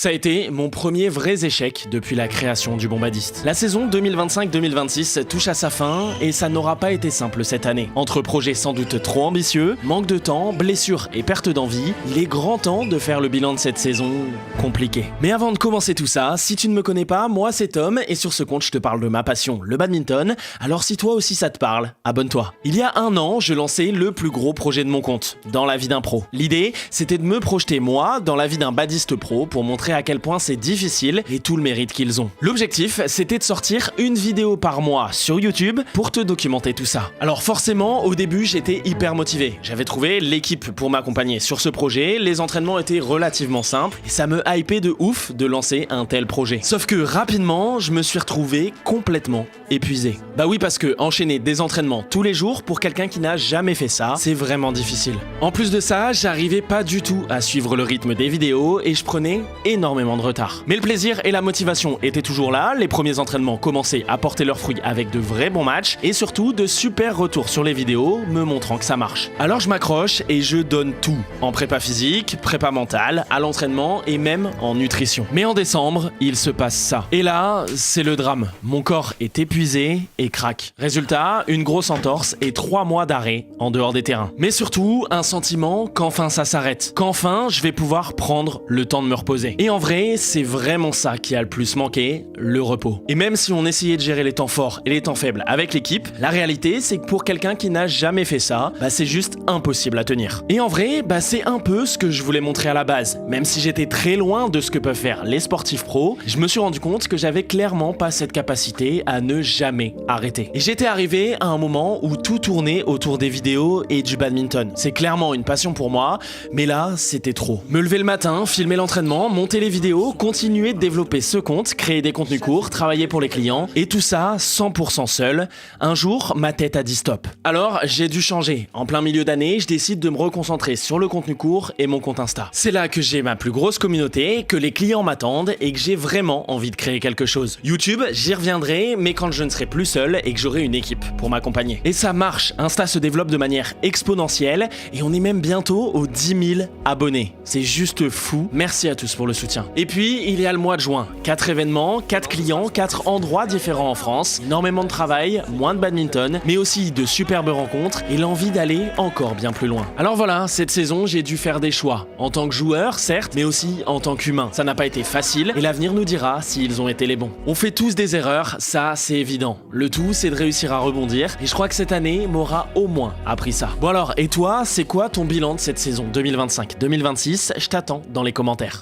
Ça a été mon premier vrai échec depuis la création du Bombadiste. La saison 2025-2026 touche à sa fin et ça n'aura pas été simple cette année. Entre projets sans doute trop ambitieux, manque de temps, blessures et perte d'envie, il est grand temps de faire le bilan de cette saison compliquée. Mais avant de commencer tout ça, si tu ne me connais pas, moi c'est Tom et sur ce compte je te parle de ma passion, le badminton. Alors si toi aussi ça te parle, abonne-toi. Il y a un an, je lançais le plus gros projet de mon compte, dans la vie d'un pro. L'idée, c'était de me projeter moi dans la vie d'un badiste pro pour montrer à quel point c'est difficile et tout le mérite qu'ils ont. L'objectif, c'était de sortir une vidéo par mois sur YouTube pour te documenter tout ça. Alors forcément, au début, j'étais hyper motivé. J'avais trouvé l'équipe pour m'accompagner sur ce projet, les entraînements étaient relativement simples et ça me hypait de ouf de lancer un tel projet. Sauf que rapidement, je me suis retrouvé complètement épuisé. Bah oui, parce que enchaîner des entraînements tous les jours pour quelqu'un qui n'a jamais fait ça, c'est vraiment difficile. En plus de ça, j'arrivais pas du tout à suivre le rythme des vidéos et je prenais énormément de retard. Mais le plaisir et la motivation étaient toujours là, les premiers entraînements commençaient à porter leurs fruits avec de vrais bons matchs et surtout de super retours sur les vidéos me montrant que ça marche. Alors je m'accroche et je donne tout, en prépa physique, prépa mentale, à l'entraînement et même en nutrition. Mais en décembre, il se passe ça. Et là, c'est le drame. Mon corps est épuisé et craque. Résultat, une grosse entorse et 3 mois d'arrêt en dehors des terrains. Mais surtout, un sentiment qu'enfin ça s'arrête, qu'enfin je vais pouvoir prendre le temps de me reposer. Et en vrai, c'est vraiment ça qui a le plus manqué, le repos. Et même si on essayait de gérer les temps forts et les temps faibles avec l'équipe, la réalité c'est que pour quelqu'un qui n'a jamais fait ça, c'est juste impossible à tenir. Et en vrai, c'est un peu ce que je voulais montrer à la base. Même si j'étais très loin de ce que peuvent faire les sportifs pros, je me suis rendu compte que j'avais clairement pas cette capacité à ne jamais arrêter. Et j'étais arrivé à un moment où tout tournait autour des vidéos et du badminton. C'est clairement une passion pour moi, mais là, c'était trop. Me lever le matin, filmer l'entraînement, monter les vidéos, continuer de développer ce compte, créer des contenus courts, travailler pour les clients, et tout ça 100% seul. Un jour, ma tête a dit stop. Alors, j'ai dû changer. En plein milieu d'année, je décide de me reconcentrer sur le contenu court et mon compte Insta. C'est là que j'ai ma plus grosse communauté, que les clients m'attendent et que j'ai vraiment envie de créer quelque chose. YouTube, j'y reviendrai, mais quand je ne serai plus seul et que j'aurai une équipe pour m'accompagner. Et ça marche, Insta se développe de manière exponentielle et on est même bientôt aux 10 000 abonnés. C'est juste fou. Merci à tous pour le soutien. Et puis, il y a le mois de juin. 4 événements, 4 clients, 4 endroits différents en France, énormément de travail, moins de badminton, mais aussi de superbes rencontres et l'envie d'aller encore bien plus loin. Alors voilà, cette saison, j'ai dû faire des choix. En tant que joueur, certes, mais aussi en tant qu'humain. Ça n'a pas été facile et l'avenir nous dira s'ils ont été les bons. On fait tous des erreurs, ça c'est évident. Le tout, c'est de réussir à rebondir et je crois que cette année m'aura au moins appris ça. Bon alors, et toi, c'est quoi ton bilan de cette saison 2025-2026 ? Je t'attends dans les commentaires.